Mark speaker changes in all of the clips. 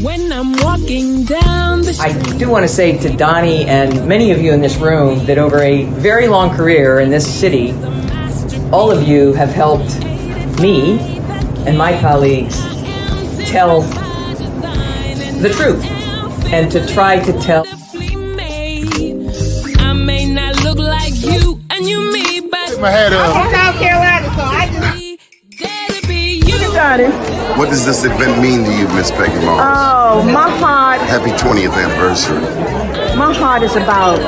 Speaker 1: When I'm walking down the street.
Speaker 2: I do want to say to Doni and many of you in this room that over a very long career in this city, all of you have helped me and my colleagues tell the truth and to try to tell.
Speaker 1: I may not look like you and you me, but
Speaker 3: my head up.
Speaker 4: I'm from South Carolina, so I just.
Speaker 5: What does this event mean to you, Miss Peggy Moss?
Speaker 4: Oh, my heart.
Speaker 5: Happy 20th anniversary.
Speaker 4: My heart is about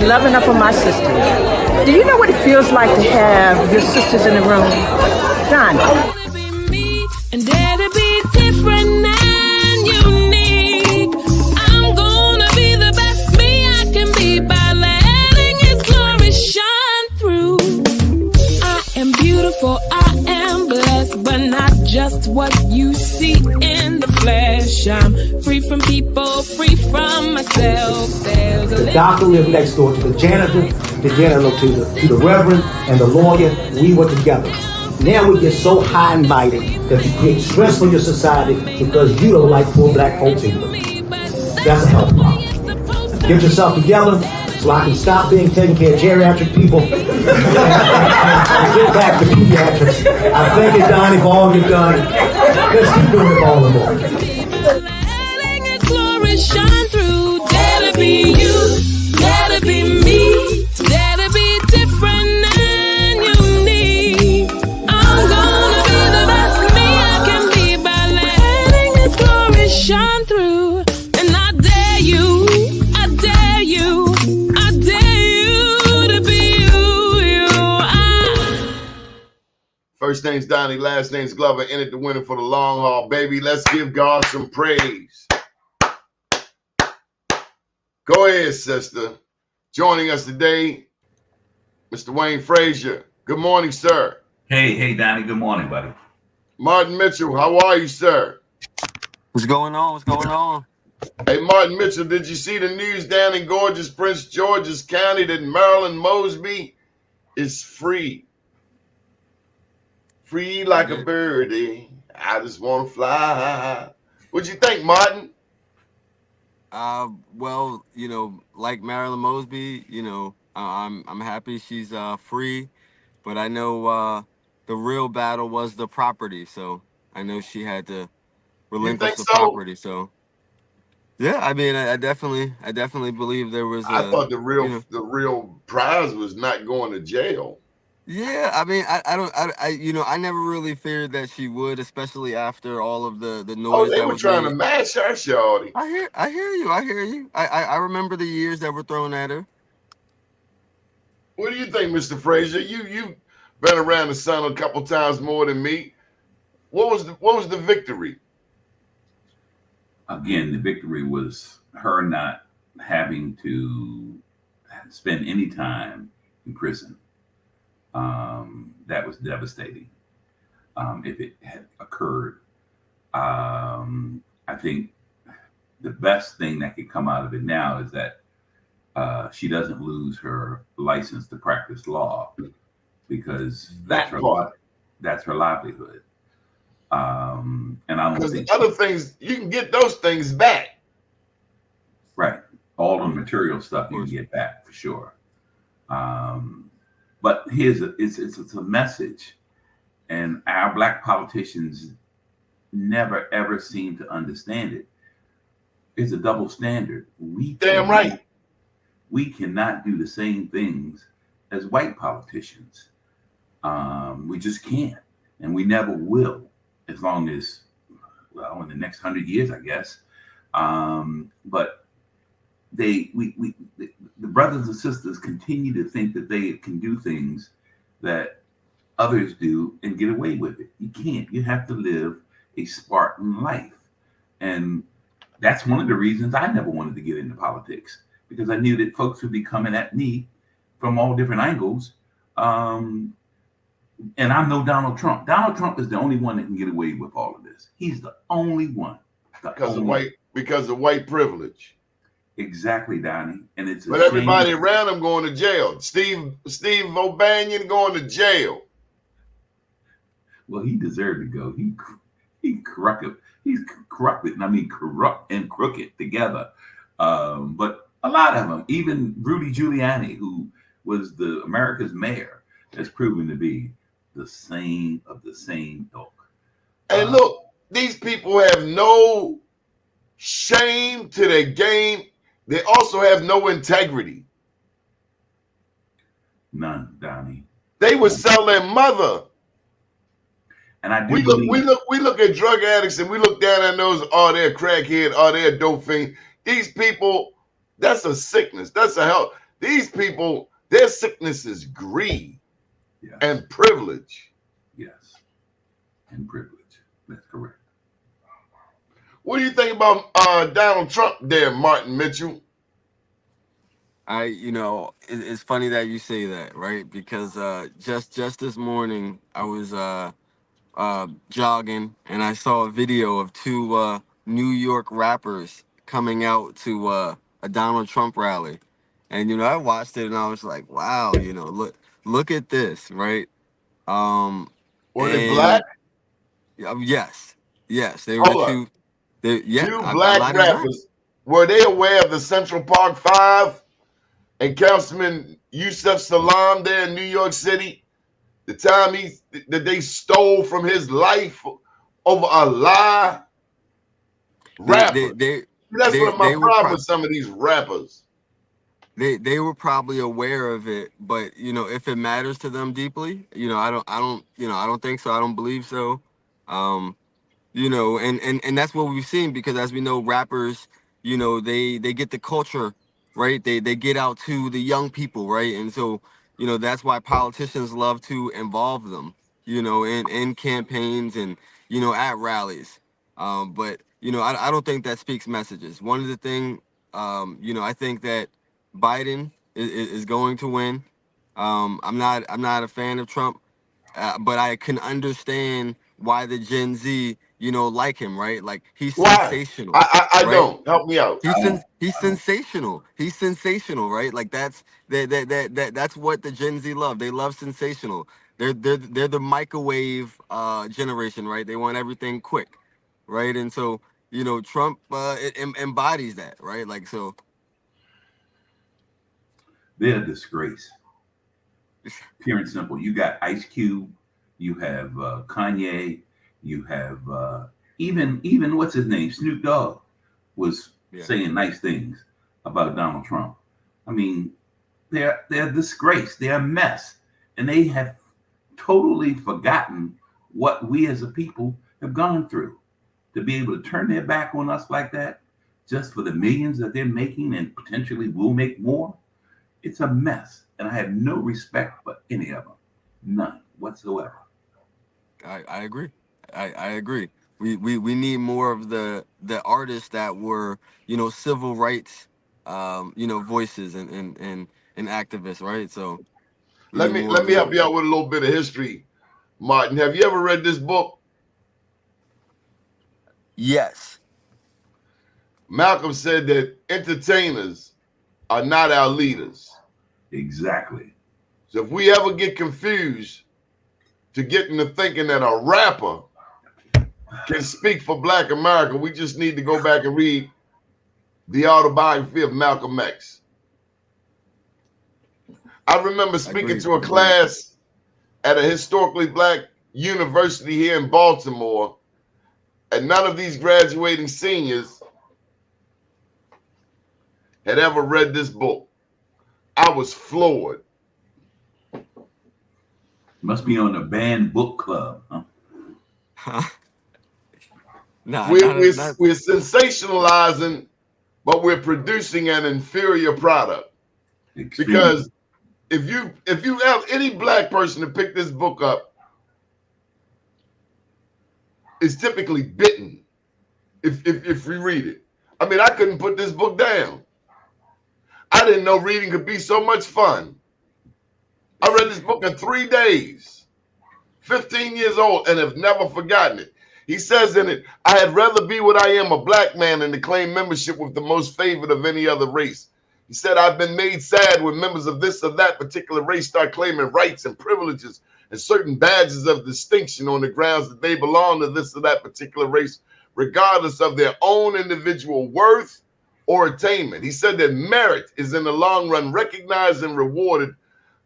Speaker 4: loving up on my sisters. Do you know what it feels like to have your sisters in the room? Done.
Speaker 1: And dare to be different and unique. I'm gonna be the best me I can be by letting His glory shine through. I am beautiful, I am blessed, but not just what you see in the flesh. I'm free from people, free from myself.
Speaker 6: The doctor lived next door to the janitor to the reverend and the lawyer. We were together. Now we get so high and mighty that you create stress for your society because you don't like poor black folks either. That's a health problem. Get yourself together so I can stop being taking care of geriatric people and get back to pediatrics. I thank you, Doni, for all you've done. Let's keep doing it all the more.
Speaker 1: Letting His glory shine through. Dare to be you, dare to be me, dare to be different and unique. I'm gonna be the best me I can be by letting His glory shine through. And I dare you, I dare you, I dare you to be you.
Speaker 3: First name's Doni, last name's Glover. Entered the winner for the long haul, baby. Let's give God some praise. Go ahead, sister. Joining us today, Mr. Wayne Frazier. Good morning, sir.
Speaker 7: Hey, Doni. Good morning, buddy.
Speaker 3: Martin Mitchell, how are you, sir?
Speaker 8: What's going on? What's going on?
Speaker 3: Hey, Martin Mitchell, did you see the news down in gorgeous Prince George's County that Marilyn Mosby is free? Free like a birdie. I just want to fly. What'd you think, Martin?
Speaker 8: Well, like Marilyn Mosby, I'm happy she's free, but I know the real battle was the property, so I know she had to relinquish the property. So yeah, I mean, I definitely believe there was.
Speaker 3: I thought the real prize was not going to jail.
Speaker 8: Yeah, I mean, I never really feared that she would, especially after all of the noise.
Speaker 3: Oh, they were trying to mash her, shorty.
Speaker 8: I hear you. I remember the years that were thrown at her.
Speaker 3: What do you think, Mr. Frazier? You've been around the sun a couple times more than me. What was the victory?
Speaker 7: Again, the victory was her not having to spend any time in prison. That was devastating if it had occurred. I think the best thing that could come out of it now is that she doesn't lose her license to practice law, because that's her livelihood. And I don't think
Speaker 3: because other things, you can get those things back.
Speaker 7: Right. All the material stuff you can get back for sure. But it's a message, and our black politicians never ever seem to understand it. It's a double standard.
Speaker 3: Damn right.
Speaker 7: We cannot do the same things as white politicians. We just can't, and we never will, as long as, well, in the next 100 years, I guess. But the brothers and sisters continue to think that they can do things that others do and get away with it. You can't. You have to live a Spartan life. And that's one of the reasons I never wanted to get into politics, because I knew that folks would be coming at me from all different angles. And I know Donald Trump. Donald Trump is the only one that can get away with all of this. He's the only one.
Speaker 3: Because of white privilege.
Speaker 7: Exactly, Doni. And it's
Speaker 3: but everybody around him going to jail. Steve O'Banion going to jail.
Speaker 7: Well, he deserved to go. He He's corrupted, and I mean corrupt and crooked together. But a lot of them, even Rudy Giuliani, who was the America's mayor, has proven to be the same of the same ilk.
Speaker 3: And look, these people have no shame to their game. They also have no integrity.
Speaker 7: None, Donnie.
Speaker 3: They would sell their mother.
Speaker 7: And I do
Speaker 3: We
Speaker 7: believe
Speaker 3: look at drug addicts and we look down at those, oh, they're a crackhead, oh, they're a dope fiend. These people, that's a sickness. That's a health. These people, their sickness is greed and privilege.
Speaker 7: Yes. And privilege. That's correct.
Speaker 3: What do you think about Donald Trump there, Martin Mitchell?
Speaker 8: It's funny that you say that, right? Because just this morning I was jogging and I saw a video of two New York rappers coming out to a Donald Trump rally, and I watched it and I was like, wow, look at this, right?
Speaker 3: Were they black?
Speaker 8: Yes, they were
Speaker 3: Hold on.
Speaker 8: two.
Speaker 3: Two
Speaker 8: I
Speaker 3: black
Speaker 8: lied on that.
Speaker 3: rappers. Were they aware of the Central Park Five and Councilman Yusef Salam there in New York City? The time that they stole from his life over a lie? Rapper. That's one of my problems with some of these rappers.
Speaker 8: They were probably aware of it, but if it matters to them deeply, I don't think so. I don't believe so. And that's what we've seen, because as we know, rappers, they get the culture, right? They get out to the young people, right? And so, that's why politicians love to involve them, in campaigns and, at rallies. But I don't think that speaks messages. One of the things, I think that Biden is going to win. I'm not a fan of Trump, but I can understand why the Gen Z, like him, right? Like, he's sensational.
Speaker 3: I
Speaker 8: right?
Speaker 3: don't. Help me out.
Speaker 8: He's sensational. He's sensational, right? Like, that's what the Gen Z love. They love sensational. They're the microwave generation, right? They want everything quick, right? And so, Trump embodies that, right? Like, so
Speaker 7: they're a disgrace. Pure and simple. You got Ice Cube, you have Kanye, you have even what's his name, Snoop Dogg was saying nice things about Donald Trump. I mean, they're a disgrace. They're a mess, and they have totally forgotten what we as a people have gone through. To be able to turn their back on us like that, just for the millions that they're making and potentially will make more, it's a mess. And I have no respect for any of them, none whatsoever.
Speaker 8: I agree. I agree. We need more of the artists that were, civil rights, voices and activists, right? So
Speaker 3: let me help you out with a little bit of history, Martin. Have you ever read this book?
Speaker 8: Yes.
Speaker 3: Malcolm said that entertainers are not our leaders.
Speaker 7: Exactly.
Speaker 3: So if we ever get confused to get into thinking that a rapper can speak for Black America, we just need to go back and read the autobiography of Malcolm X. I remember speaking to a class at a historically Black university here in Baltimore, and none of these graduating seniors had ever read this book. I was floored.
Speaker 7: Must be on the banned book club, huh?
Speaker 3: We're sensationalizing, but we're producing an inferior product. Extreme. Because if you have any Black person to pick this book up, it's typically bitten if we read it. I mean, I couldn't put this book down. I didn't know reading could be so much fun. I read this book in 3 days, 15 years old, and have never forgotten it. He says in it, I had rather be what I am, a Black man, than to claim membership with the most favored of any other race. He said, I've been made sad when members of this or that particular race start claiming rights and privileges and certain badges of distinction on the grounds that they belong to this or that particular race. regardless of their own individual worth or attainment. He said that merit is in the long run recognized and rewarded.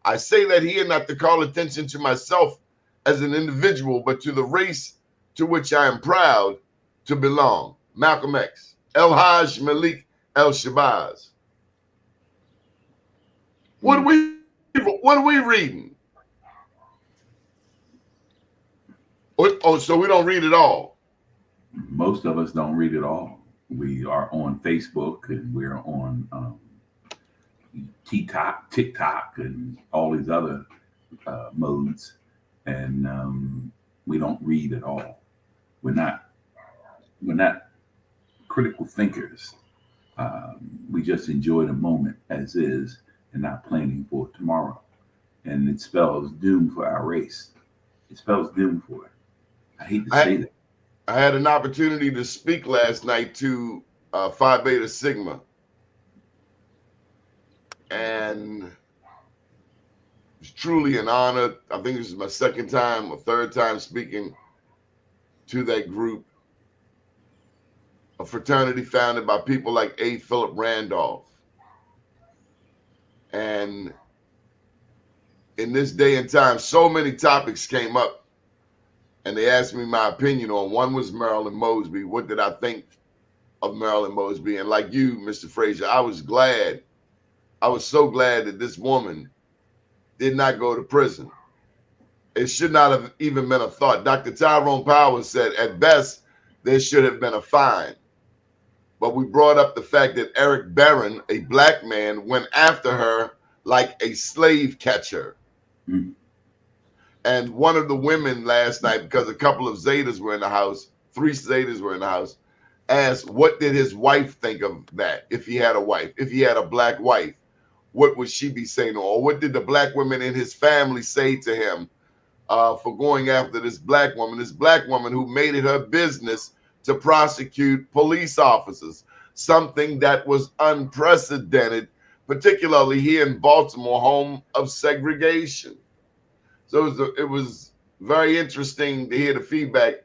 Speaker 3: I say that here not to call attention to myself as an individual, but to the race to which I am proud to belong. Malcolm X. El Hajj Malik El Shabazz. What are we reading? Oh, so we don't read it all.
Speaker 7: Most of us don't read it all. We are on Facebook and we're on TikTok, and all these other modes, and we don't read at all. We're not critical thinkers. We just enjoy the moment as is and not planning for tomorrow. And it spells doom for our race. It spells doom for it. I hate to say that.
Speaker 3: I had an opportunity to speak last night to Phi Beta Sigma. And it's truly an honor. I think this is my second time or third time speaking to that group. A fraternity founded by people like A. Philip Randolph. And in this day and time, so many topics came up, and they asked me my opinion on. One was Marilyn Mosby. What did I think of Marilyn Mosby? And like you, Mr. Frazier, I was so glad that this woman did not go to prison. It should not have even been a thought. Dr. Tyrone Powers said, at best, there should have been a fine. But we brought up the fact that Eric Barron, a black man, went after her like a slave catcher. Mm. And one of the women last night, because a couple of Zetas were in the house, 3 Zetas were in the house, asked what did his wife think of that, if he had a wife, if he had a black wife, what would she be saying? Or what did the black women in his family say to him for going after this black woman who made it her business to prosecute police officers, something that was unprecedented, particularly here in Baltimore, home of segregation. So it was very interesting to hear the feedback.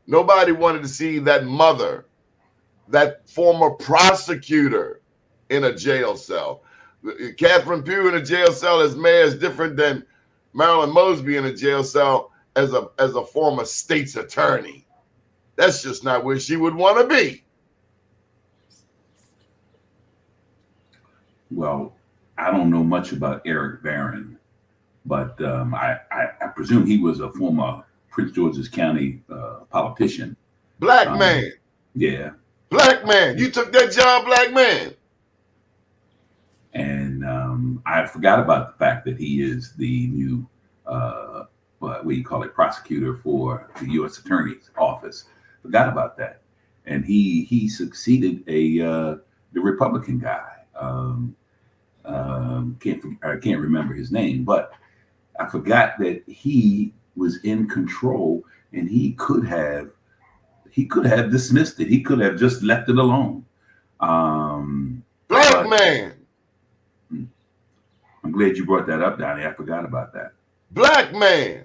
Speaker 3: Nobody wanted to see that mother, that former prosecutor, in a jail cell. Catherine Pugh in a jail cell as mayor is different than Marilyn Mosby in a jail cell as a former state's attorney. That's just not where she would want to be.
Speaker 7: Well, I don't know much about Eric Barron, but I presume he was a former Prince George's County politician.
Speaker 3: Black man.
Speaker 7: Yeah.
Speaker 3: Black man. You took that job, black man.
Speaker 7: And I forgot about the fact that he is the new, what do you call it, prosecutor for the U.S. Attorney's Office. Forgot about that. And he succeeded the Republican guy. I can't remember his name, but I forgot that he was in control, and he could have dismissed it. He could have just left it alone.
Speaker 3: Black man.
Speaker 7: I'm glad you brought that up, Donnie. I forgot about that.
Speaker 3: Black man.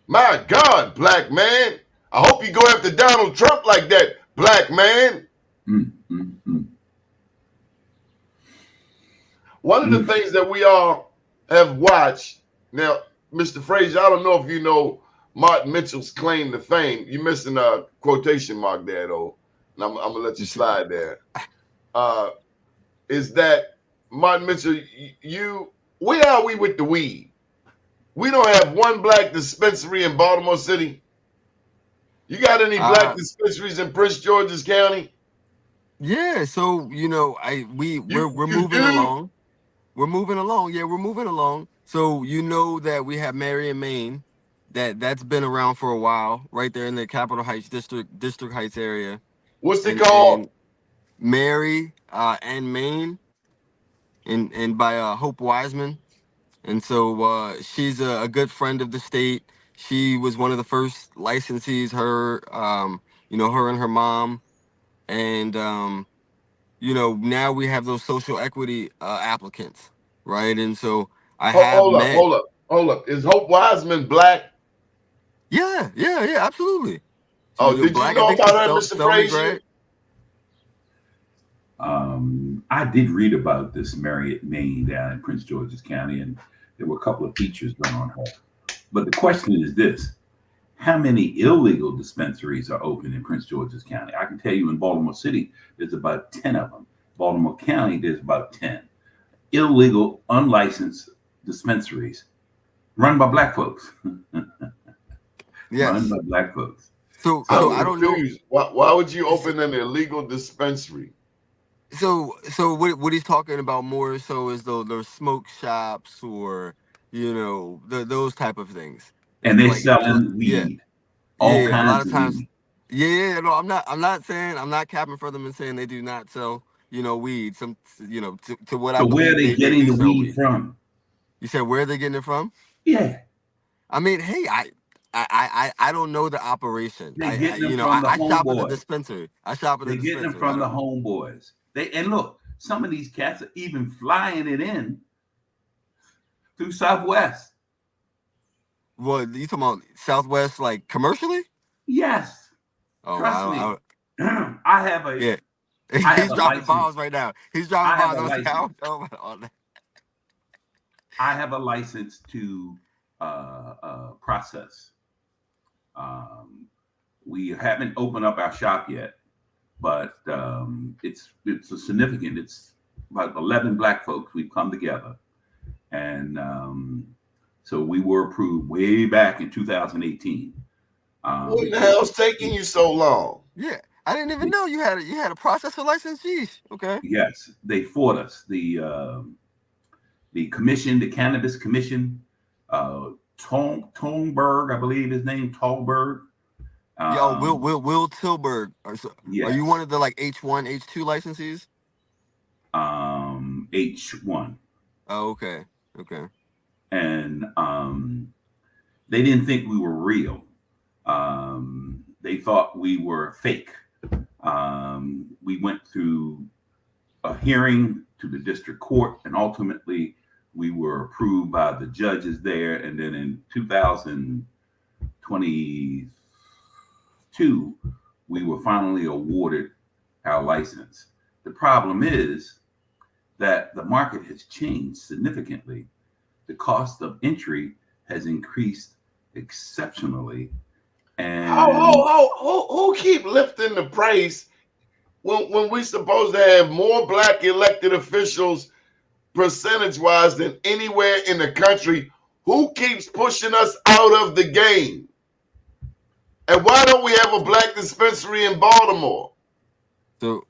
Speaker 3: My God, black man. I hope you go after Donald Trump like that, black man. One of the things that we all have watched, now, Mr. Frazier, I don't know if you know Martin Mitchell's claim to fame. You're missing a quotation mark there, though. And I'm going to let you slide there. Is that Martin Mitchell, where are we with the weed? We don't have one black dispensary in Baltimore City. You got any black dispensaries in Prince George's County?
Speaker 8: Yeah, so we're moving along. We're moving along. Yeah, we're moving along. So that we have Marion, Maine, that's been around for a while, right there in the Capitol Heights District Heights area.
Speaker 3: What's it called?
Speaker 8: Mary and Maine, and by Hope Wiseman. And so she's a good friend of the state. She was one of the first licensees, her and her mom. And, now we have those social equity applicants, right? And so hold
Speaker 3: up. Is Hope Wiseman black?
Speaker 8: Yeah, absolutely.
Speaker 3: Oh,
Speaker 8: Was it
Speaker 3: did you
Speaker 8: black? I
Speaker 3: know
Speaker 8: think she's
Speaker 3: about her, Mr.
Speaker 8: Thelmy
Speaker 3: Frazier?
Speaker 8: Gray.
Speaker 7: I did read about this Marriott, Maine, down in Prince George's County, and there were a couple of features done on her. But the question is this: how many illegal dispensaries are open in Prince George's County? I can tell you in Baltimore City, there's about 10 of them. Baltimore County, there's about 10 illegal, unlicensed dispensaries run by black folks.
Speaker 8: Yes.
Speaker 7: Run by black folks.
Speaker 8: So
Speaker 3: I'm
Speaker 8: I don't know.
Speaker 3: confused. Why would you open an illegal dispensary?
Speaker 8: So what he's talking about more so is those smoke shops or those type of things.
Speaker 7: And they
Speaker 8: Like
Speaker 7: selling
Speaker 8: yeah.
Speaker 7: weed, all
Speaker 8: A lot
Speaker 7: kinds
Speaker 8: of
Speaker 7: of
Speaker 8: times.
Speaker 7: weed.
Speaker 8: Yeah, no, I'm not saying, I'm not capping for them and saying they do not sell, weed. Some, to what I
Speaker 7: So where are
Speaker 8: believe
Speaker 7: they
Speaker 8: they
Speaker 7: getting
Speaker 8: do
Speaker 7: the
Speaker 8: sell
Speaker 7: weed
Speaker 8: weed.
Speaker 7: from?
Speaker 8: You said where are they getting it from?
Speaker 7: Yeah,
Speaker 8: I mean, hey, I don't know the operation.
Speaker 7: they're getting them from the
Speaker 8: I shop at the
Speaker 7: homeboys.
Speaker 8: dispensary. I shop at the
Speaker 7: They're getting them
Speaker 8: dispensary. I
Speaker 7: from the
Speaker 8: don't.
Speaker 7: homeboys. And look, some of these cats are even flying it in through Southwest.
Speaker 8: Well, you talking about Southwest, like commercially?
Speaker 7: Yes,
Speaker 8: Oh,
Speaker 7: trust
Speaker 8: I
Speaker 7: me.
Speaker 8: don't.
Speaker 7: I have a
Speaker 8: Yeah.
Speaker 7: I have
Speaker 8: He's
Speaker 7: a
Speaker 8: dropping bombs
Speaker 7: license.
Speaker 8: right now. He's dropping
Speaker 7: I have
Speaker 8: bombs.
Speaker 7: a
Speaker 8: I was like, I
Speaker 7: license.
Speaker 8: don't know about all that.
Speaker 7: I have a license to process. We haven't opened up our shop yet, but it's a significant. It's about 11 black folks. We've come together, and so we were approved way back in 2018.
Speaker 3: What the hell's taking you so long?
Speaker 8: Yeah, I didn't even know you had a processor license. Jeez. Okay.
Speaker 7: Yes, they fought us. The commission, the cannabis commission, Tolberg, I believe his name, Tolberg.
Speaker 8: Yo, Will Tilburg. Are
Speaker 7: Yes.
Speaker 8: you one of the like H1, H2 licensees?
Speaker 7: H1.
Speaker 8: Oh, okay. Okay.
Speaker 7: And they didn't think we were real. They thought we were fake. We went through a hearing to the district court, and ultimately we were approved by the judges there. And then in 2022, we were finally awarded our license. The problem is that the market has changed significantly. The cost of entry has increased exceptionally. And
Speaker 3: Who keep lifting the praise when we supposed to have more black elected officials percentage-wise than anywhere in the country? Who keeps pushing us out of the game? And why don't we have a black dispensary in Baltimore?
Speaker 8: So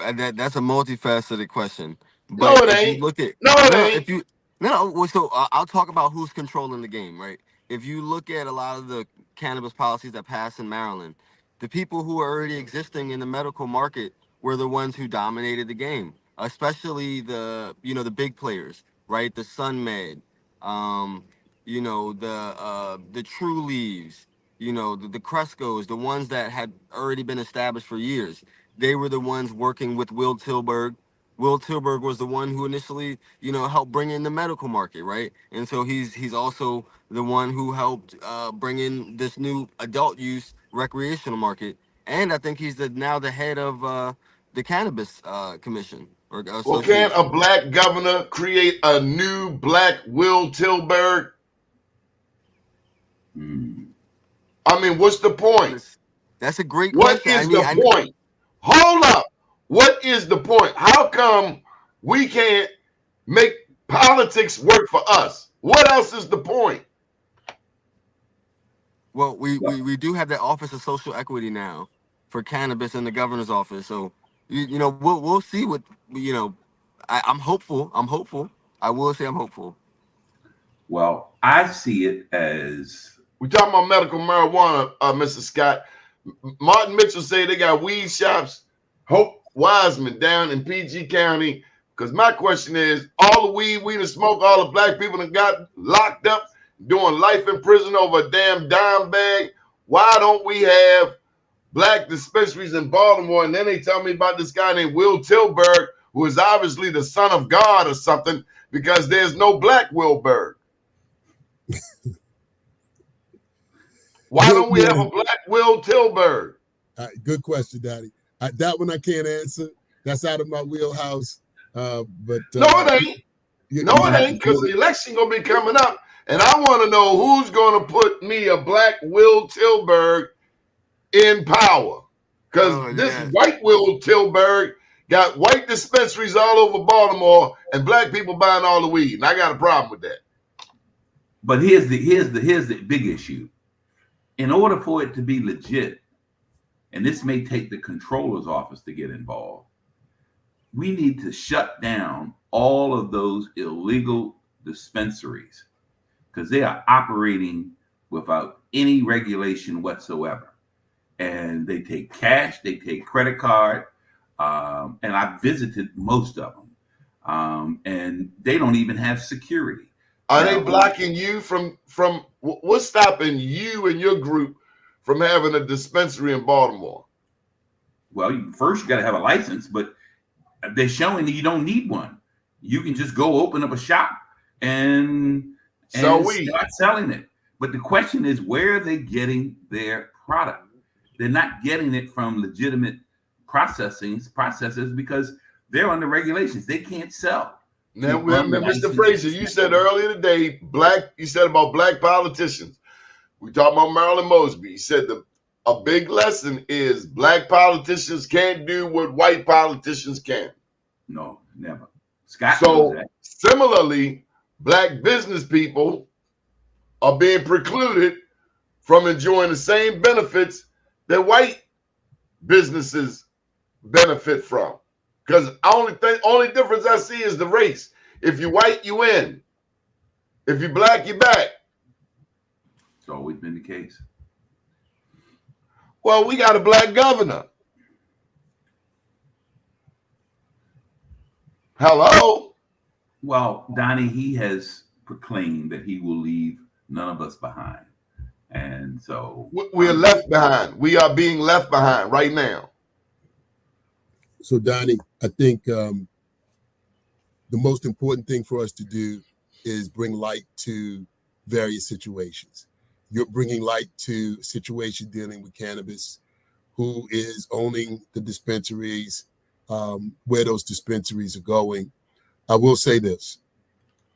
Speaker 8: that's a multifaceted question.
Speaker 3: No,
Speaker 8: But
Speaker 3: it
Speaker 8: if you
Speaker 3: ain't.
Speaker 8: look at
Speaker 3: No, it
Speaker 8: no,
Speaker 3: ain't.
Speaker 8: if you no, well, so I'll talk about who's controlling the game, right? If you look at a lot of the cannabis policies that passed in Maryland, the people who are already existing in the medical market were the ones who dominated the game, especially the big players, right? The SunMed, the True Leaves, the Crescos, the ones that had already been established for years. They were the ones working with Will Tilburg. Will Tilburg was the one who initially, helped bring in the medical market, right? And so he's also the one who helped bring in this new adult use recreational market. And I think he's now the head of the cannabis commission or
Speaker 3: Well, can't a
Speaker 8: association.
Speaker 3: black governor create a new black Will Tilburg? I mean, what's the point?
Speaker 8: That's a great
Speaker 3: What
Speaker 8: question.
Speaker 3: is the point? Hold up. What is the point? How come we can't make politics work for us? What else is the point?
Speaker 8: Well, we do have that Office of Social Equity now for cannabis in the governor's office. So we'll see what I'm hopeful. I'm hopeful. I will say I'm hopeful.
Speaker 7: Well, I see it as
Speaker 3: We talking about medical marijuana, Mr. Scott. Martin Mitchell said they got weed shops. Hope Wiseman down in PG County. Because my question is, all the weed we done smoke, all the black people that got locked up, doing life in prison over a damn dime bag. Why don't we have black dispensaries in Baltimore? And then they tell me about this guy named Will Tilburg, who is obviously the son of God or something, because there's no black Wilberg. Why don't we have a black Will Tilburg?
Speaker 9: Good question, Daddy. That one I can't answer. That's out of my wheelhouse. No,
Speaker 3: it ain't. It ain't, because the election gonna be coming up, and I want to know who's gonna put me a black Will Tilburg in power. Because this white Will Tilburg got white dispensaries all over Baltimore and black people buying all the weed, and I got a problem with that.
Speaker 7: But here's the big issue. In order for it to be legit, and this may take the controller's office to get involved, we need to shut down all of those illegal dispensaries because they are operating without any regulation whatsoever. And they take cash, they take credit card, and I've visited most of them, and they don't even have security.
Speaker 3: Are they blocking you from what's stopping you and your group from having a dispensary in Baltimore?
Speaker 7: Well, first you got to have a license, but they're showing that you don't need one. You can just go open up a shop and start selling it. But the question is, where are they getting their product? They're not getting it from legitimate processors because they're under regulations. They can't sell.
Speaker 3: Now, Mr. Frazier, you said earlier today, you said about black politicians. We talked about Marilyn Mosby. You said a big lesson is black politicians can't do what white politicians can.
Speaker 7: No, never. Scott
Speaker 3: so
Speaker 7: knows that.
Speaker 3: Similarly, black business people are being precluded from enjoying the same benefits that white businesses benefit from. Because only difference I see is the race. If you white, you in. If you black, you back.
Speaker 7: It's always been the case.
Speaker 3: Well, we got a black governor. Hello?
Speaker 7: Well, Doni, he has proclaimed that he will leave none of us behind. And so
Speaker 3: we're left behind. We are being left behind right now.
Speaker 9: So, Doni, I think the most important thing for us to do is bring light to various situations. You're bringing light to a situation dealing with cannabis, who is owning the dispensaries, where those dispensaries are going. I will say this.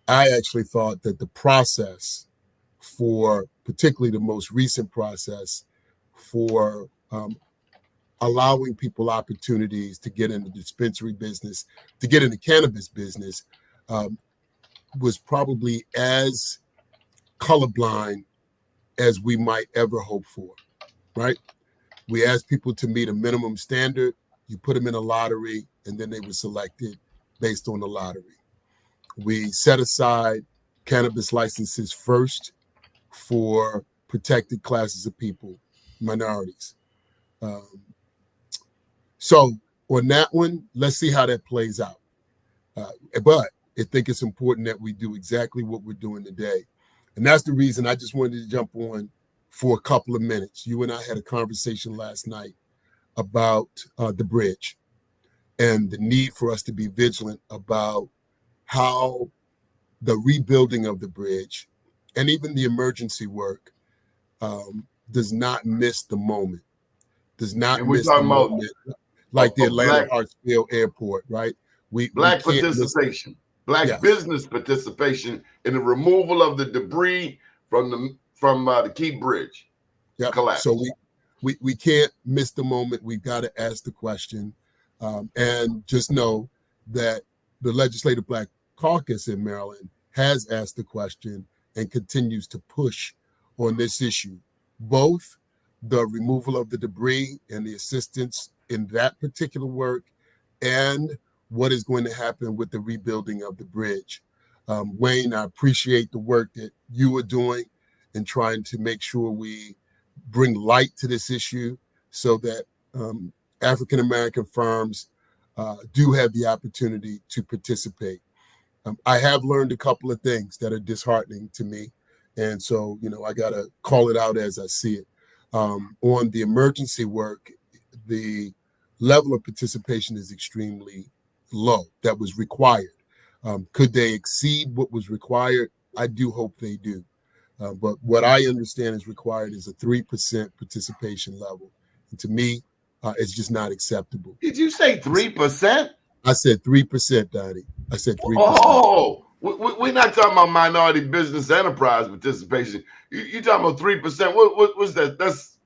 Speaker 9: I actually thought that the process for, particularly the most recent process for allowing people opportunities to get in the dispensary business, to get in the cannabis business, was probably as colorblind as we might ever hope for, right? We asked people to meet a minimum standard, you put them in a lottery, and then they were selected based on the lottery. We set aside cannabis licenses first for protected classes of people, minorities. So on that one, let's see how that plays out. But I think it's important that we do exactly what we're doing today. And that's the reason I just wanted to jump on for a couple of minutes. You and I had a conversation last night about the bridge and the need for us to be vigilant about how the rebuilding of the bridge and even the emergency work does not miss the moment, does not miss the moment, like the Atlanta Hartsfield Airport, right?
Speaker 3: Black participation, business participation in the removal of the debris from the Key Bridge collapse.
Speaker 9: So we can't miss the moment. We've got to ask the question, and just know that the Legislative Black Caucus in Maryland has asked the question and continues to push on this issue, both the removal of the debris and the assistance in that particular work and what is going to happen with the rebuilding of the bridge. Wayne, I appreciate the work that you are doing in trying to make sure we bring light to this issue so that African-American firms do have the opportunity to participate. I have learned a couple of things that are disheartening to me. And so, I got to call it out as I see it. On the emergency work, the level of participation is extremely low that was required. Could they exceed what was required? I do hope they do. But what I understand is required is a 3% participation level. And to me, it's just not acceptable.
Speaker 3: Did you say 3%?
Speaker 9: I said 3%, Donnie. I said 3%.
Speaker 3: Oh, we're not talking about minority business enterprise participation. You talking about 3%? What's that? That's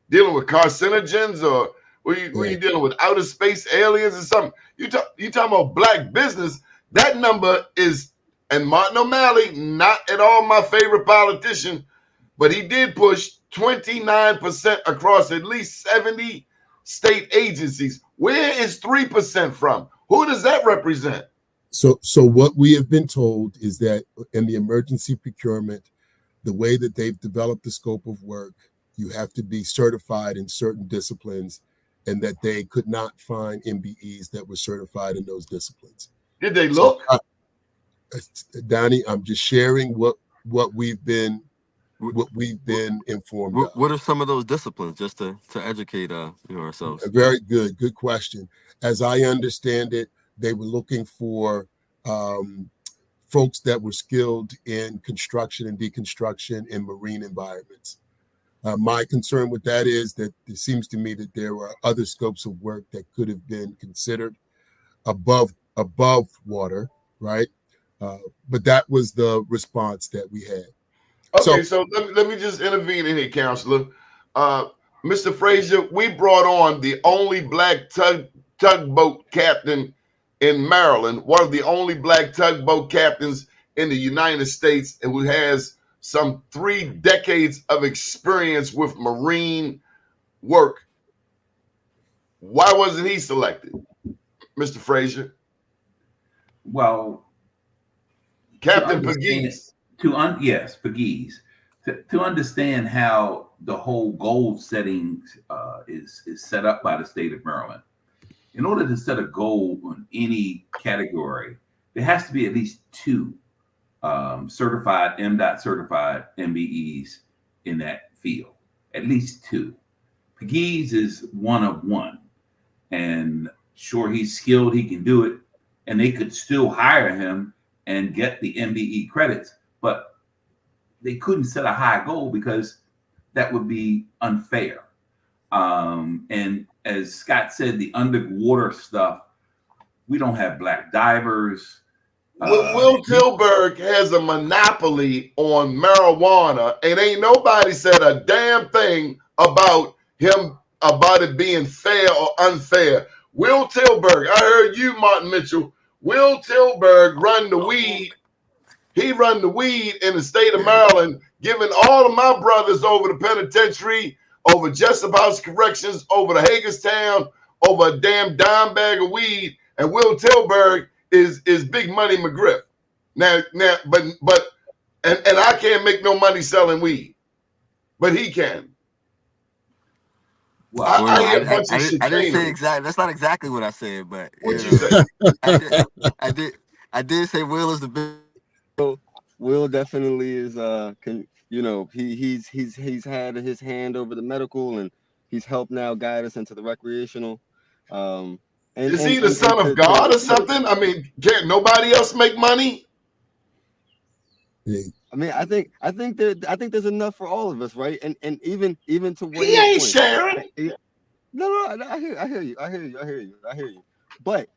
Speaker 3: dealing with carcinogens, or were you dealing with outer space aliens or something? You talking about black business? That number is, and Martin O'Malley, not at all my favorite politician, but he did push 29% across at least 70 state agencies. Where is 3% from? Who does that represent?
Speaker 9: So what we have been told is that in the emergency procurement, the way that they've developed the scope of work, you have to be certified in certain disciplines, and that they could not find MBEs that were certified in those disciplines.
Speaker 3: Did they look?
Speaker 9: Donnie, I'm just sharing what we've been informed of.
Speaker 8: What are some of those disciplines, just to educate ourselves?
Speaker 9: A very good question. As I understand it, they were looking for folks that were skilled in construction and deconstruction in marine environments. My concern with that is that it seems to me that there are other scopes of work that could have been considered above water, right? But that was the response that we had.
Speaker 3: Okay, so let me just intervene in here, Counselor. Mr. Frazier, we brought on the only black tugboat captain in Maryland, one of the only black tugboat captains in the United States, and who has some 3 decades of experience with marine work. Why wasn't he selected, Mr. Frazier?
Speaker 7: Well,
Speaker 3: Captain Pegues.
Speaker 7: Yes, Pegues. To understand how the whole goal setting is set up by the state of Maryland. In order to set a goal on any category, there has to be at least 2 certified, MDOT certified MBEs in that field. At least 2. Pegues is one of one. And sure, he's skilled, he can do it. And they could still hire him and get the MBE credits. But they couldn't set a high goal because that would be unfair. And as Scott said, the underwater stuff, we don't have black divers.
Speaker 3: Will Tilburg has a monopoly on marijuana, and ain't nobody said a damn thing about it being fair or unfair. Will Tilburg, I heard you, Martin Mitchell. Will Tilburg run the weed. He run the weed in the state of Maryland, giving all of my brothers over the penitentiary, over Jessup House Corrections, over the Hagerstown, over a damn dime bag of weed. And Will Tilburg is Big Money McGriff. Now, but I can't make no money selling weed, but he can.
Speaker 8: Well, I didn't say exactly. That's not exactly what I said, but
Speaker 3: what you say?
Speaker 8: I did say Will is the big. Will definitely is. He's had his hand over the medical, and he's helped now guide us into the recreational.
Speaker 3: Is he the son of God or something? I mean, can't nobody else make money?
Speaker 8: I mean, I think there's enough for all of us, right? And even to Wayne's
Speaker 3: he ain't
Speaker 8: point,
Speaker 3: sharing.
Speaker 8: No, I hear you. But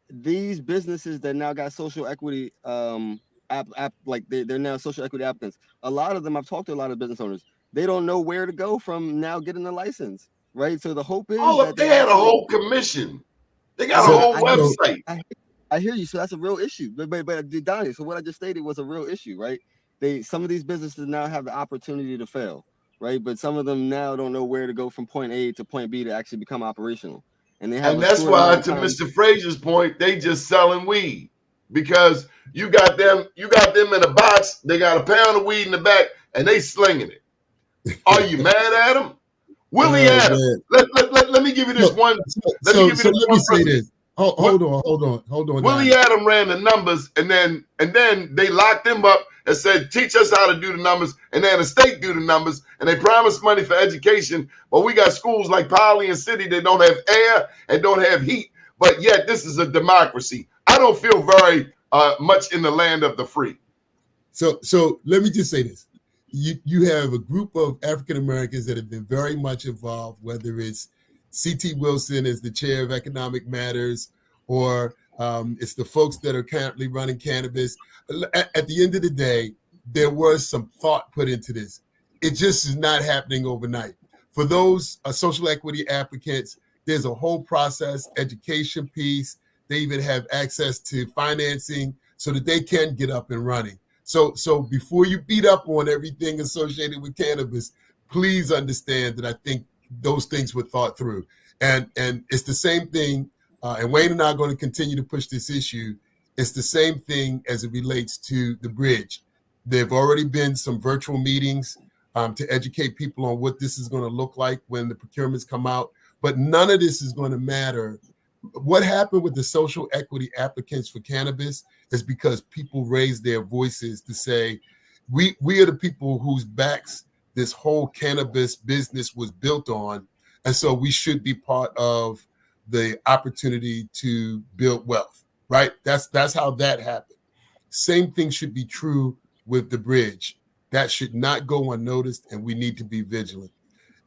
Speaker 8: these businesses that now got social equity, like they're now social equity applicants. A lot of them, I've talked to a lot of business owners. They don't know where to go from now getting the license, right? So the hope is
Speaker 3: they had a whole commission. They got a whole website.
Speaker 8: I hear you. So that's a real issue. But Donnie, so what I just stated was a real issue, right? Some of these businesses now have the opportunity to fail, right? But some of them now don't know where to go from point A to point B to actually become operational. And
Speaker 3: that's why, to Mr. Frazier's point, they just selling weed. Because you got them in a box, they got a pound of weed in the back, and they slinging it. Are you mad at them? Willie Adams. Let me give you this one.
Speaker 9: Let me say this. Hold on.
Speaker 3: Willie Adams ran the numbers, and then they locked him up and said, "Teach us how to do the numbers." And then the state do the numbers, and they promised money for education. But we got schools like Poly and City that don't have air and don't have heat. But yet this is a democracy. I don't feel very much in the land of the free.
Speaker 9: So let me just say this. you have a group of African Americans that have been very much involved, whether it's C.T. Wilson as the chair of Economic Matters, or it's the folks that are currently running cannabis. At the end of the day, there was some thought put into this. It just is not happening overnight. For those social equity applicants, there's a whole process, education piece. They even have access to financing so that they can get up and running. So before you beat up on everything associated with cannabis, please understand that I think those things were thought through. And it's the same thing, and Wayne and I are going to continue to push this issue. It's the same thing as it relates to the bridge. There have already been some virtual meetings to educate people on what this is going to look like when the procurements come out. But none of this is going to matter. What happened with the social equity applicants for cannabis is because people raised their voices to say, we are the people whose backs this whole cannabis business was built on. And so we should be part of the opportunity to build wealth, right? That's how that happened. Same thing should be true with the bridge. That should not go unnoticed, and we need to be vigilant.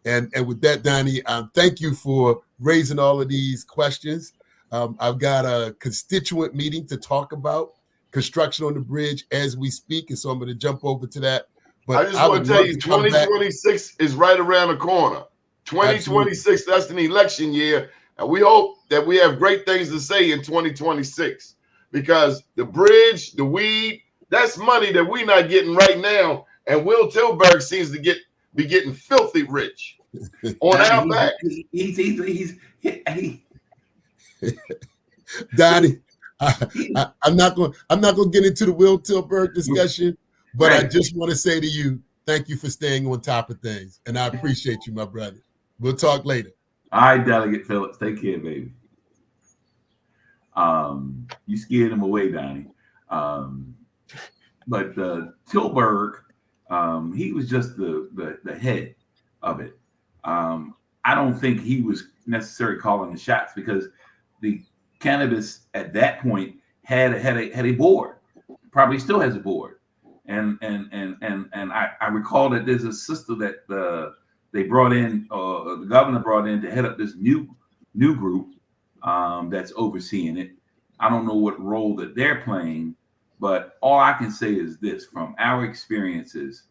Speaker 9: And with that, Doni, thank you for raising all of these questions. I've got a constituent meeting to talk about construction on the bridge as we speak, and so I'm going to jump over to that. But
Speaker 3: I just want to tell you, 2026 is right around the corner. 2026, Absolutely. That's an election year, and we hope that we have great things to say in 2026, because the bridge, the weed, that's money that we're not getting right now, and Will Tilburg seems to be getting filthy rich on our back.
Speaker 9: Doni, I'm not going to get into the Will Tilburg discussion, but I just want to say to you, thank you for staying on top of things, and I appreciate you, my brother. We'll talk later.
Speaker 7: All right, Delegate Phillips, take care, baby. You scared him away, Doni. But Tilburg, he was just the head of it. I don't think he was necessarily calling the shots, because the cannabis at that point had a board, probably still has a board, and I recall that there's a sister that they brought in, the governor brought in to head up this new group that's overseeing it. I don't know what role that they're playing, but all I can say is this: from our experiences,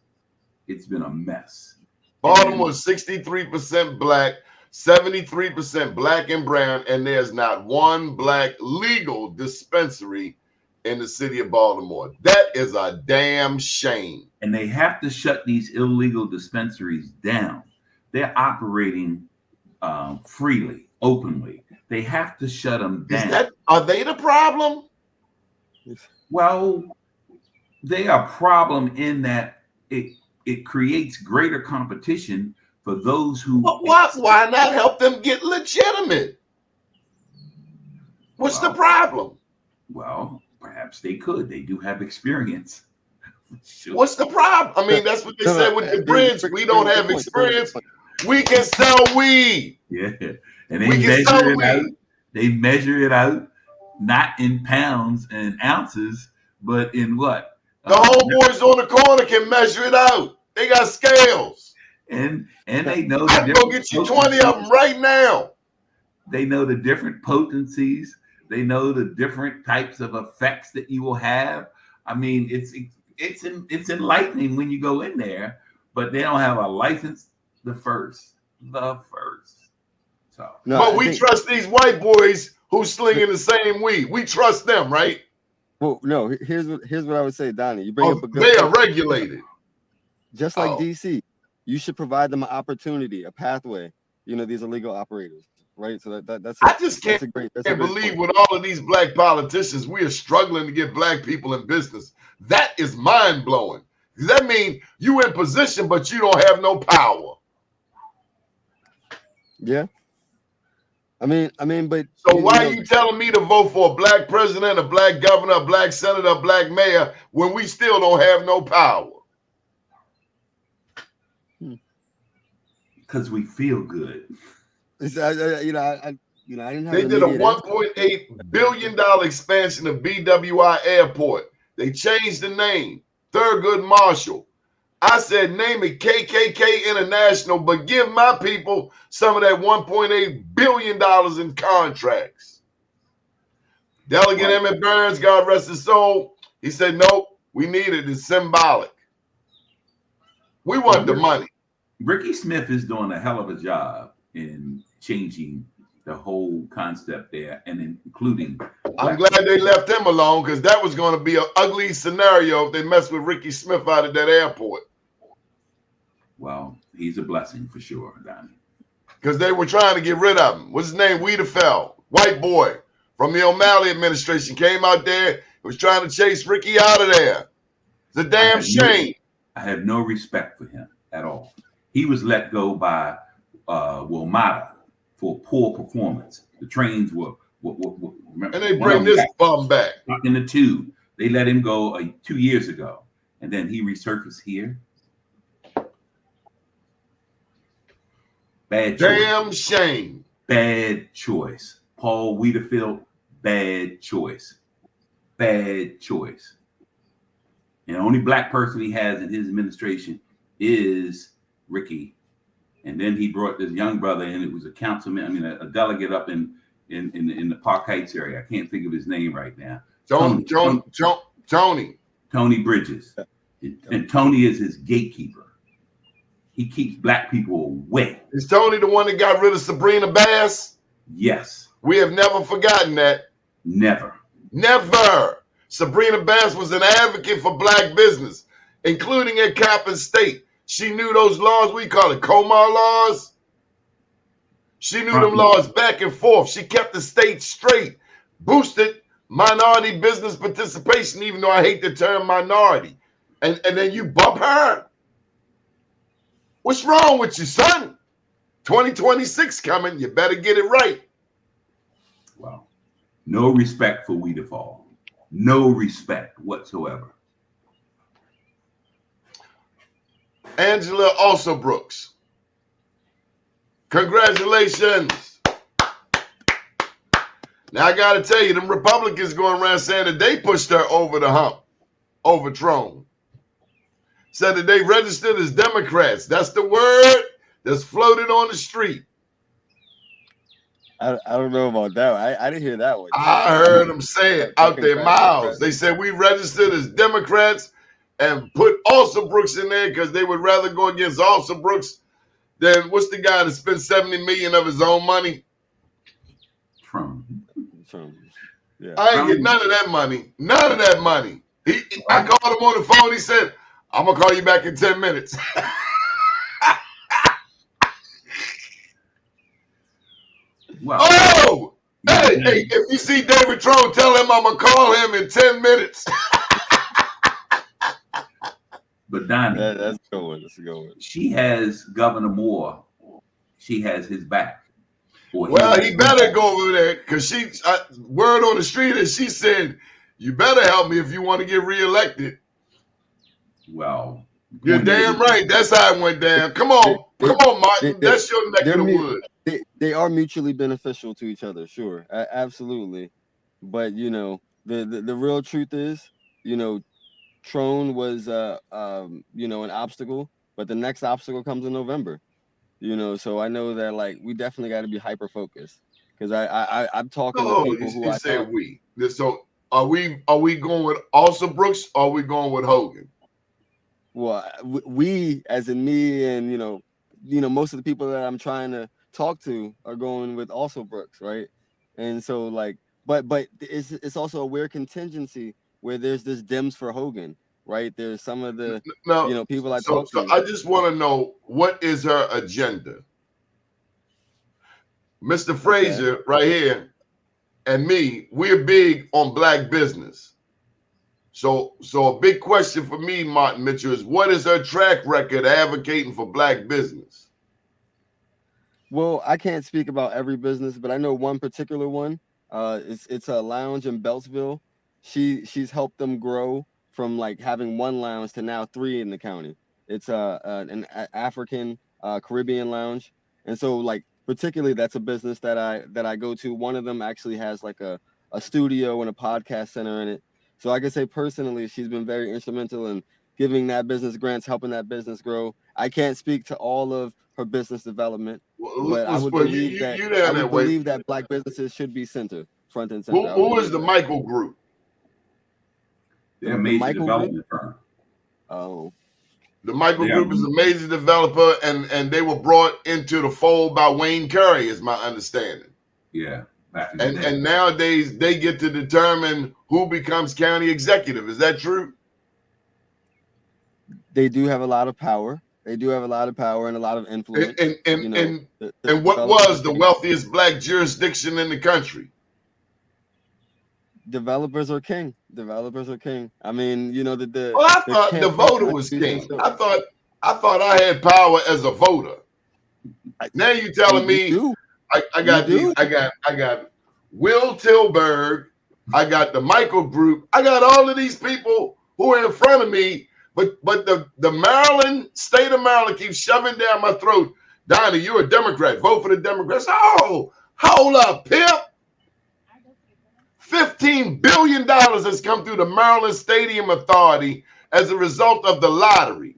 Speaker 7: it's been a mess.
Speaker 3: Baltimore is 63% black, 73% black and brown, and there's not one black legal dispensary in the city of Baltimore. That is a damn shame.
Speaker 7: And they have to shut these illegal dispensaries down. They're operating freely, openly. They have to shut them down.
Speaker 3: Are they the problem?
Speaker 7: Well, they are a problem in that it creates greater competition for those who.
Speaker 3: But why not help them get legitimate? What's the problem?
Speaker 7: Well, perhaps they could. They do have experience.
Speaker 3: Sure. What's the problem? I mean, that's what they said with the bridge. We don't have experience. We can sell weed.
Speaker 7: Yeah, and they measure it out. They measure it out, not in pounds and ounces, but in what?
Speaker 3: The homeboys on the corner can measure it out. They got scales.
Speaker 7: And they know.
Speaker 3: I can go get you 20 of them right now.
Speaker 7: They know the different potencies. They know the different types of effects that you will have. I mean, it's enlightening when you go in there, but they don't have a license. The first. So,
Speaker 3: no, but we trust these white boys who's slinging the same weed. We trust them, right?
Speaker 8: Well, no. Here's what I would say, Doni. You bring up a good.
Speaker 3: They are regulated,
Speaker 8: just like DC. You should provide them an opportunity, a pathway. You know, these illegal operators, right? So that's.
Speaker 3: I just can't believe with all of these black politicians, we are struggling to get black people in business. That is mind blowing. Does that mean you in position, but you don't have no power?
Speaker 8: Yeah. I mean, but
Speaker 3: so why are you telling me to vote for a black president, a black governor, a black senator, a black mayor when we still don't have no power?
Speaker 7: Because we feel good.
Speaker 8: I didn't have.
Speaker 3: They did a $1.8 billion expansion of BWI Airport. They changed the name, Thurgood Marshall. I said, name it KKK International, but give my people some of that $1.8 billion in contracts. Delegate Emmett Burns, God rest his soul, he said, nope, we need it. It's symbolic. We want the money.
Speaker 7: Ricky Smith is doing a hell of a job in changing the whole concept there, and including.
Speaker 3: I'm glad they left him alone, because that was going to be an ugly scenario if they messed with Ricky Smith out at that airport.
Speaker 7: Well, he's a blessing for sure, Donnie.
Speaker 3: Because they were trying to get rid of him. What's his name? Wiedefeld, white boy from the O'Malley administration, came out there, was trying to chase Ricky out of there. It's a damn shame.
Speaker 7: I have no respect for him at all. He was let go by Wilmata for poor performance. The trains were
Speaker 3: and they bring this bum back
Speaker 7: in the tube. They let him go 2 years ago, and then he resurfaced here. Bad choice.
Speaker 3: Damn shame.
Speaker 7: Bad choice. Paul Wiedefield, bad choice. Bad choice. And the only black person he has in his administration is Ricky. And then he brought this young brother in. It was a councilman, a delegate up in the Park Heights area. I can't think of his name right now.
Speaker 3: Tony
Speaker 7: Bridges. And Tony is his gatekeeper. He keeps black people away.
Speaker 3: Is Tony the one that got rid of Sabrina Bass?
Speaker 7: Yes.
Speaker 3: We have never forgotten that.
Speaker 7: Never.
Speaker 3: Sabrina Bass was an advocate for black business, including at Coppin State. She knew those laws, we call it Comar laws. She knew them laws back and forth. She kept the state straight, boosted minority business participation, even though I hate the term minority. And then you bump her. What's wrong with you, son? 2026 coming. You better get it right.
Speaker 7: Wow. No respect for Wiedefald. No respect whatsoever.
Speaker 3: Angela also Brooks. Congratulations. Now I got to tell you, them Republicans going around saying that they pushed her over the hump, overthrown. Said that they registered as Democrats. That's the word that's floated on the street.
Speaker 8: I don't know about that one. I didn't hear that one.
Speaker 3: I heard them say it out their mouths. They said we registered as Democrats and put Alston Brooks in there because they would rather go against Alston Brooks than what's the guy that spent $70 million of his own money?
Speaker 7: Trump.
Speaker 3: Yeah. I ain't get none of that money. None of that money. I called him on the phone. He said, I'm going to call you back in 10 minutes.
Speaker 7: Well,
Speaker 3: oh! Hey, if you see David Trone, tell him I'm going to call him in 10 minutes.
Speaker 7: But Donnie,
Speaker 8: that's a good one. That's a good one.
Speaker 7: She has Governor Moore. She has his back.
Speaker 3: Well, he better go over there because word on the street is she said, you better help me if you want to get reelected.
Speaker 7: Well,
Speaker 3: you're damn right. That's how it went down. Come on, Martin. That's your neck of the wood.
Speaker 8: They are mutually beneficial to each other, sure, absolutely. But the real truth is, Trone was an obstacle, but the next obstacle comes in November. So I know that we definitely got to be hyper focused because I'm talking to people who I said
Speaker 3: we. So are we going with Alston Brooks or are we going with Hogan?
Speaker 8: Well, we as in me and most of the people that I'm trying to talk to are going with Alston Brooks, right? And so but it's also a weird contingency where there's this Dems for Hogan, right? There's some of the people I talk to.
Speaker 3: So I just want to know, what is her agenda? Mr. Frazier right here and me, we're big on black business. So a big question for me, Martin Mitchell, is what is her track record advocating for black business?
Speaker 8: Well, I can't speak about every business, but I know one particular one. It's a lounge in Beltsville. She's helped them grow from having one lounge to now 3 in the county. It's an African Caribbean lounge, and so particularly that's a business that I go to. One of them actually has a studio and a podcast center in it. So I can say personally, she's been very instrumental in giving that business grants, helping that business grow. I can't speak to all of her business development, but I would believe that Black businesses should be front and center.
Speaker 3: Who is the Michael Group?
Speaker 7: They're a major development firm.
Speaker 8: Oh.
Speaker 3: The Michael Group is a major developer, and they were brought into the fold by Wayne Curry, is my understanding.
Speaker 7: Yeah.
Speaker 3: And nowadays they get to determine who becomes county executive. Is that true?
Speaker 8: They do have a lot of power. They do have a lot of power and a lot of influence.
Speaker 3: And what was the wealthiest Black jurisdiction in the country?
Speaker 8: Developers are king. Developers are king. I mean, you know,
Speaker 3: well, I thought the voter was king. I thought I had power as a voter. Now you're telling me I got Will Tilburg, I got the Michael Group, I got all of these people who are in front of me, but the Maryland, state of Maryland keeps shoving down my throat. Doni, you're a Democrat. Vote for the Democrats. Oh, hold up, pimp. $15 billion has come through the Maryland Stadium Authority as a result of the lottery.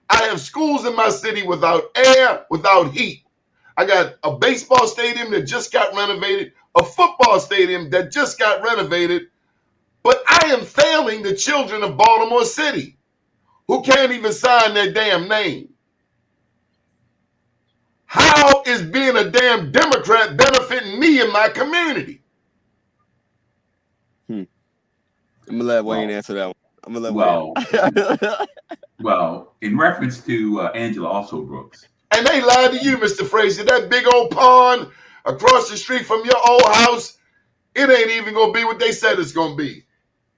Speaker 3: I have schools in my city without air, without heat. I got a baseball stadium that just got renovated, a football stadium that just got renovated, but I am failing the children of Baltimore City who can't even sign their damn name. How is being a damn Democrat benefiting me and my community?
Speaker 8: I'm gonna let Wayne answer that one.
Speaker 7: Well, in reference to Angela Also Brooks.
Speaker 3: And they lied to you, Mr. Frazier. That big old pond across the street from your old house, it ain't even gonna be what they said it's gonna be.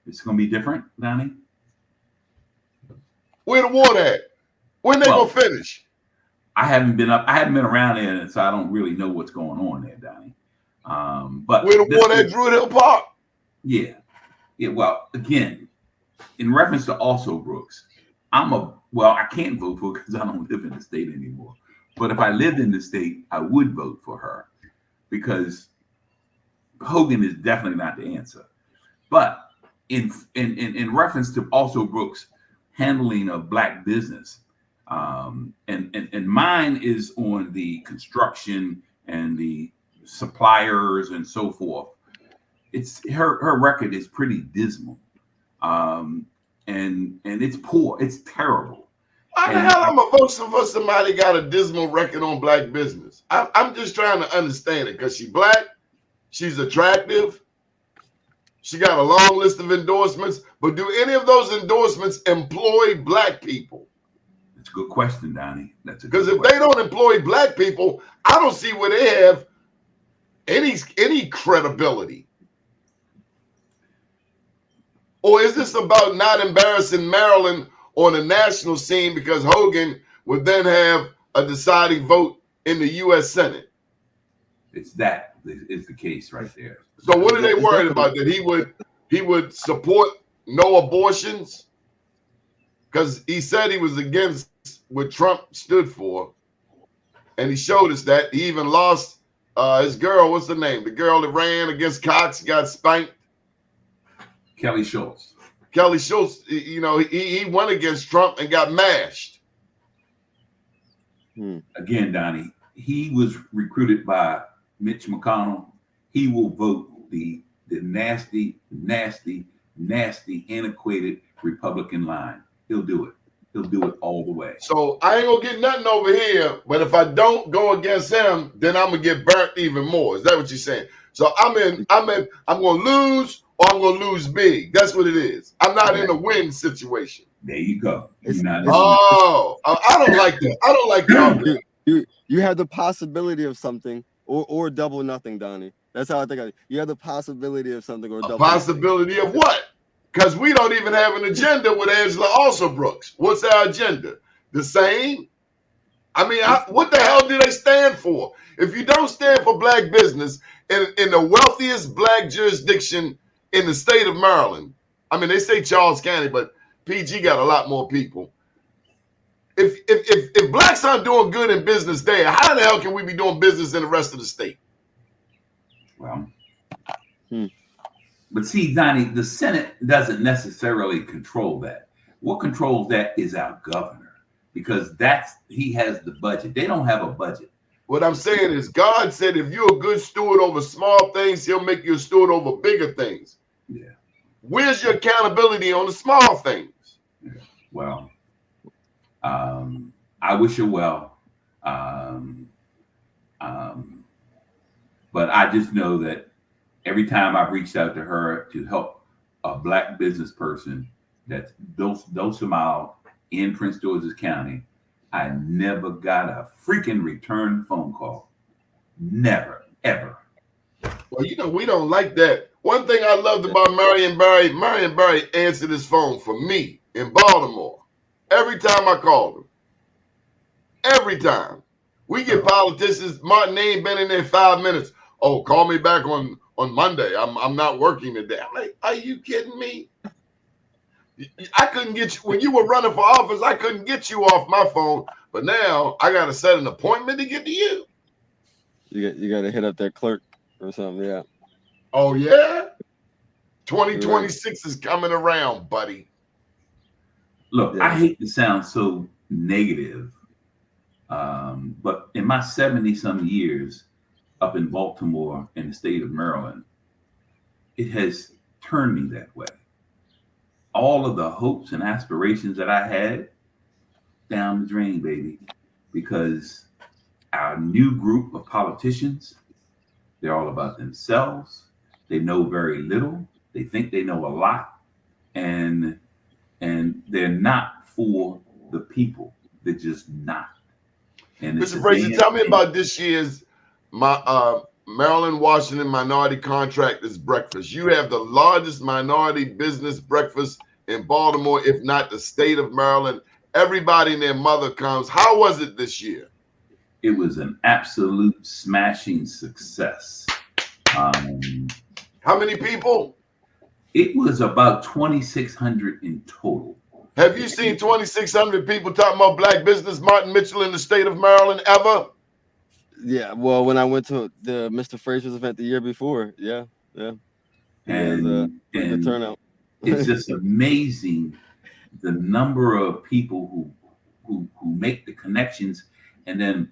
Speaker 7: It's gonna be different, Doni?
Speaker 3: Where the water at? When they gonna finish?
Speaker 7: I haven't been around there, so I don't really know what's going on there, Doni. But
Speaker 3: where the water at Druid Hill Park?
Speaker 7: Yeah. Well, again, in reference to Also Brooks, I can't vote for her because I don't live in the state anymore. But if I lived in the state, I would vote for her because Hogan is definitely not the answer. But in reference to Also Brooks handling of Black business, and mine is on the construction and the suppliers and so forth. It's her record is pretty dismal, and it's poor. It's terrible.
Speaker 3: How the hell I'm a vote for somebody got a dismal record on Black business? I'm just trying to understand it because she's Black, she's attractive, she got a long list of endorsements. But do any of those endorsements employ Black people?
Speaker 7: That's a good question, Doni.
Speaker 3: Because if they don't employ Black people, I don't see where they have any credibility. Or is this about not embarrassing Maryland on a national scene because Hogan would then have a deciding vote in the U.S. Senate?
Speaker 7: It's that is the case right there.
Speaker 3: So what are they worried about? That he would support no abortions? Because he said he was against what Trump stood for. And he showed us that. He even lost his girl. What's the name? The girl that ran against Cox got spanked.
Speaker 7: Kelly Schultz.
Speaker 3: Kelly Schultz, you know, he went against Trump and got mashed.
Speaker 7: Again, Doni, he was recruited by Mitch McConnell. He will vote the nasty, antiquated Republican line. He'll do it. He'll do it all the way.
Speaker 3: So I ain't gonna get nothing over here, but if I don't go against him, then I'm gonna get burnt even more. Is that what you're saying? So I'm gonna lose, or I'm gonna lose big. That's what it is. I'm not in a win situation.
Speaker 7: There you go.
Speaker 3: I don't like that. I don't like y'all.
Speaker 8: You have the possibility of something or double nothing, Doni. That's how I think of it. You have the possibility of something or double
Speaker 3: possibility nothing. Of what? Because we don't even have an agenda with Angela Also Brooks. What's our agenda? The same? I mean, what the hell do they stand for? If you don't stand for Black business in the wealthiest Black jurisdiction in the state of Maryland, I mean, they say Charles County, but PG got a lot more people. If Blacks aren't doing good in business there, how the hell can we be doing business in the rest of the state?
Speaker 7: Well, but see, Doni, the Senate doesn't necessarily control that. What controls that is our governor, because he has the budget. They don't have a budget.
Speaker 3: What I'm saying is God said if you're a good steward over small things, he'll make you a steward over bigger things.
Speaker 7: Yeah.
Speaker 3: Where's your accountability on the small things?
Speaker 7: Yeah. Well, I wish her well. But I just know that every time I've reached out to her to help a Black business person that's docile in Prince George's County, I never got a freaking return phone call. Never, ever.
Speaker 3: Well, we don't like that. One thing I loved about Marion Barry answered his phone for me in Baltimore every time I called him. Every time. We get politicians, Martin, they ain't been in there 5 minutes. Oh, call me back on Monday. I'm not working today. I'm like, are you kidding me? I couldn't get you when you were running for office. I couldn't get you off my phone, but now I got to set an appointment to get to you.
Speaker 8: You got to hit up that clerk or something. Yeah.
Speaker 3: Oh yeah. 2026 is coming around, buddy.
Speaker 7: Look, I hate to sound so negative, but in my 70-some years up in Baltimore in the state of Maryland, it has turned me that way. All of the hopes and aspirations that I had, down the drain, baby, because our new group of politicians, they're all about themselves. They know very little. They think they know a lot, and they're not for the people. They're just not. And
Speaker 3: Mr. Frazier, tell me about this year's Maryland Washington Minority Contractors Breakfast. You have the largest minority business breakfast in Baltimore, if not the state of Maryland. Everybody and their mother comes. How was it this year?
Speaker 7: It was an absolute smashing success.
Speaker 3: How many people?
Speaker 7: It was about 2,600 in total.
Speaker 3: Have you seen 2,600 people talking about Black business, Martin Mitchell, in the state of Maryland ever?
Speaker 8: Yeah, well, when I went to the Mr. Frazier's event the year before, yeah.
Speaker 7: And
Speaker 8: the turnout.
Speaker 7: It's just amazing the number of people who make the connections, and then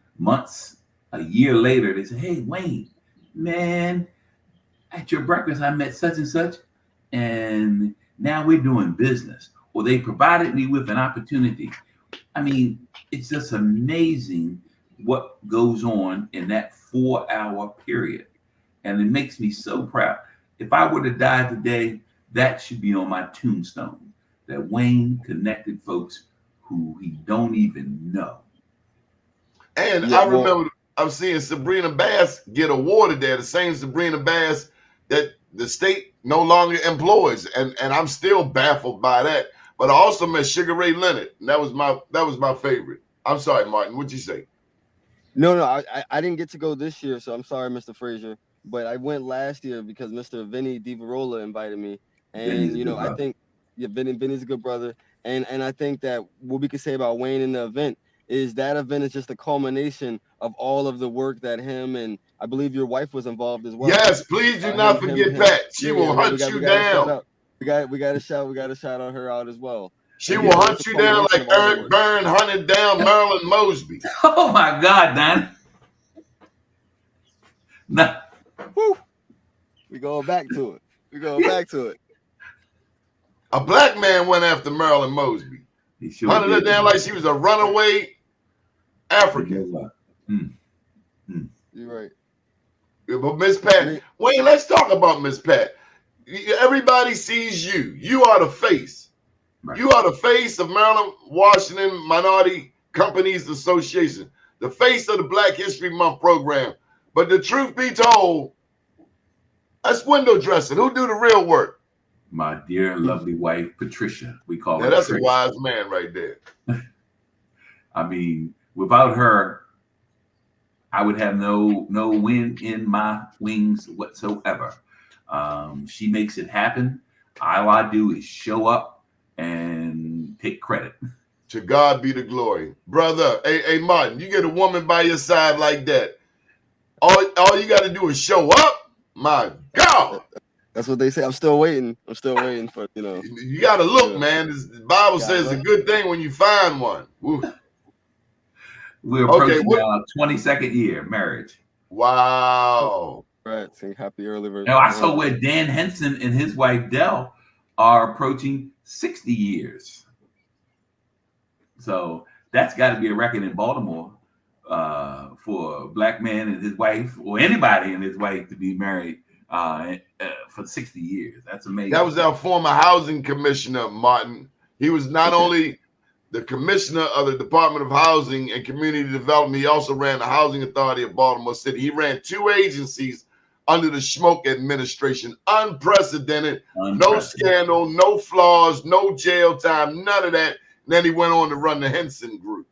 Speaker 7: a year later, they say, "Hey, Wayne, man, at your breakfast I met such and such, and now we're doing business." Or they provided me with an opportunity. I mean, it's just amazing what goes on in that 4-hour period. And it makes me so proud. If I were to die today, that should be on my tombstone, that Wayne connected folks who he don't even know.
Speaker 3: And I remember I'm seeing Sabrina Bass get awarded there, the same Sabrina Bass that the state no longer employs. And I'm still baffled by that. But I also met Sugar Ray Leonard, and that was my favorite. I'm sorry, Martin. What'd you say?
Speaker 8: No, I didn't get to go this year, so I'm sorry, Mr. Frazier. But I went last year because Mr. Vinny DiVarola invited me, and I think Vinny's a good brother, and I think that what we could say about Wayne in the event is that event is just a culmination of all of the work that him and I believe your wife was involved as well.
Speaker 3: Yes, please do not forget Pat. She will hunt you down.
Speaker 8: We got to shout on her out as well.
Speaker 3: She will hunt you down like Eric Byrne hunted down Marilyn Mosby.
Speaker 7: Oh my God, Don.
Speaker 8: No. Woo. We going back to it.
Speaker 3: A Black man went after Marilyn Mosby. He sure hunted her down like she was a runaway African.
Speaker 8: You're right.
Speaker 3: But Miss Pat, Wayne, let's talk about Miss Pat. Everybody sees you. You are the face. Right. You are the face of Maryland Washington Minority Companies Association, the face of the Black History Month program. But the truth be told, that's window dressing. Who do the real work?
Speaker 7: My dear, lovely wife, Patricia. We call her.
Speaker 3: That's
Speaker 7: Patricia.
Speaker 3: A wise man right there.
Speaker 7: I mean, without her, I would have no wind in my wings whatsoever. She makes it happen. All I do is show up and take credit.
Speaker 3: To God be the glory. Brother, hey Martin, you get a woman by your side like that. All you got to do is show up. My God.
Speaker 10: That's what they say. I'm still waiting. I'm still waiting for, you know.
Speaker 3: You got to look, man. The Bible says it's a good thing when you find one. Woo.
Speaker 7: We're approaching our 22nd year marriage.
Speaker 3: Wow.
Speaker 10: Right. Sing happy early birthday.
Speaker 7: Now, I saw where Dan Henson and his wife Dell are approaching 60 years. So that's got to be a record in Baltimore for a black man and his wife, or anybody and his wife, to be married for 60 years. That's amazing.
Speaker 3: That was our former housing commissioner, Martin. He was not only the commissioner of the Department of Housing and Community Development, he also ran the Housing Authority of Baltimore City. He ran 2 agencies under the Schmoke administration. Unprecedented. No scandal, no flaws, no jail time, none of that. And then he went on to run the Henson Group.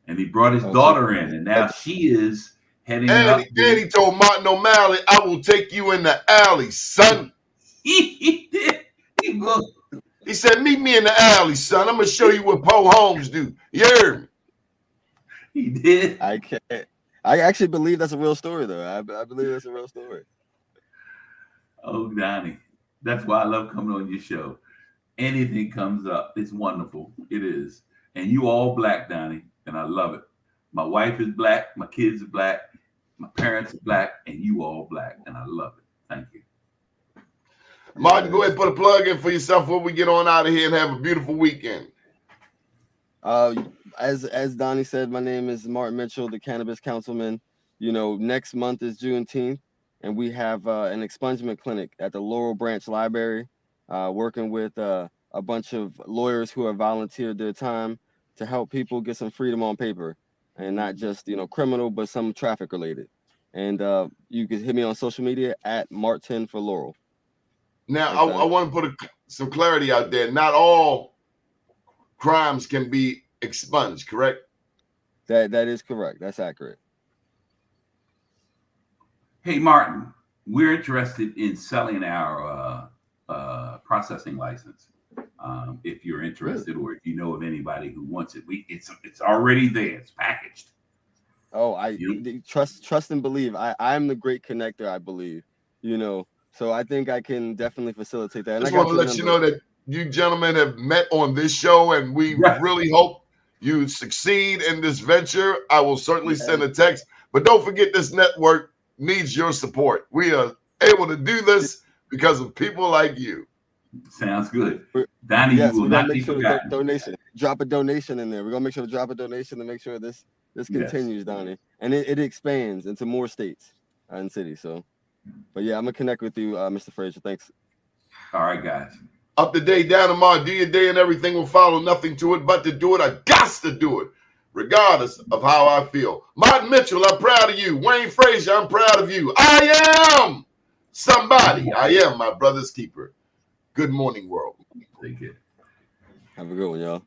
Speaker 7: And he brought his daughter in, and now she is heading up.
Speaker 3: And he told Martin O'Malley, I will take you in the alley, son.
Speaker 7: He did.
Speaker 3: He said, meet me in the alley, son. I'm going to show you what Poe Holmes do. You heard me?
Speaker 7: He did.
Speaker 10: I can't. I actually believe that's a real story, though. I believe that's a real story.
Speaker 7: Oh, Donnie. That's why I love coming on your show. Anything comes up, it's wonderful. It is. And you all black, Donnie, and I love it. My wife is black, my kids are black, my parents are black, and you all black, and I love it. Thank you.
Speaker 3: Martin, go ahead and put a plug in for yourself before we get on out of here and have a beautiful weekend.
Speaker 10: As Donnie said, my name is Martin Mitchell, the Cannabis Councilman. You know, next month is Juneteenth, and we have an expungement clinic at the Laurel Branch Library, working with a bunch of lawyers who have volunteered their time to help people get some freedom on paper, and not just, you know, criminal, but some traffic related. And you can hit me on social media at Martin for Laurel.
Speaker 3: Now, I want to put some clarity out there. Not all crimes can be expunged, correct?
Speaker 10: That is correct. That's accurate.
Speaker 7: Hey, Martin, we're interested in selling our processing license. If you're interested, or if you know of anybody who wants it, it's already there. It's packaged.
Speaker 10: Oh, trust and believe. I'm the great connector, I believe. You know, so I think I can definitely facilitate that.
Speaker 3: I just want to let you know that you gentlemen have met on this show, and we really hope you succeed in this venture. I will certainly send a text, but don't forget, this network needs your support. We are able to do this because of people like you.
Speaker 7: Sounds good. Donnie, you will not be forgotten.
Speaker 10: Donation. Drop a donation in there. We're gonna make sure to drop a donation to make sure this continues, Donnie, and it expands into more states and cities. So, but yeah, I'm gonna connect with you, Mr. Frazier. Thanks.
Speaker 7: All right, guys.
Speaker 3: Up to date, down tomorrow. Do your day, and everything will follow. Nothing to it but to do it. I got to do it, regardless of how I feel. Martin Mitchell, I'm proud of you. Wayne Frazier, I'm proud of you. I am somebody. I am my brother's keeper. Good morning, world.
Speaker 7: Take care.
Speaker 10: Have a good one, y'all.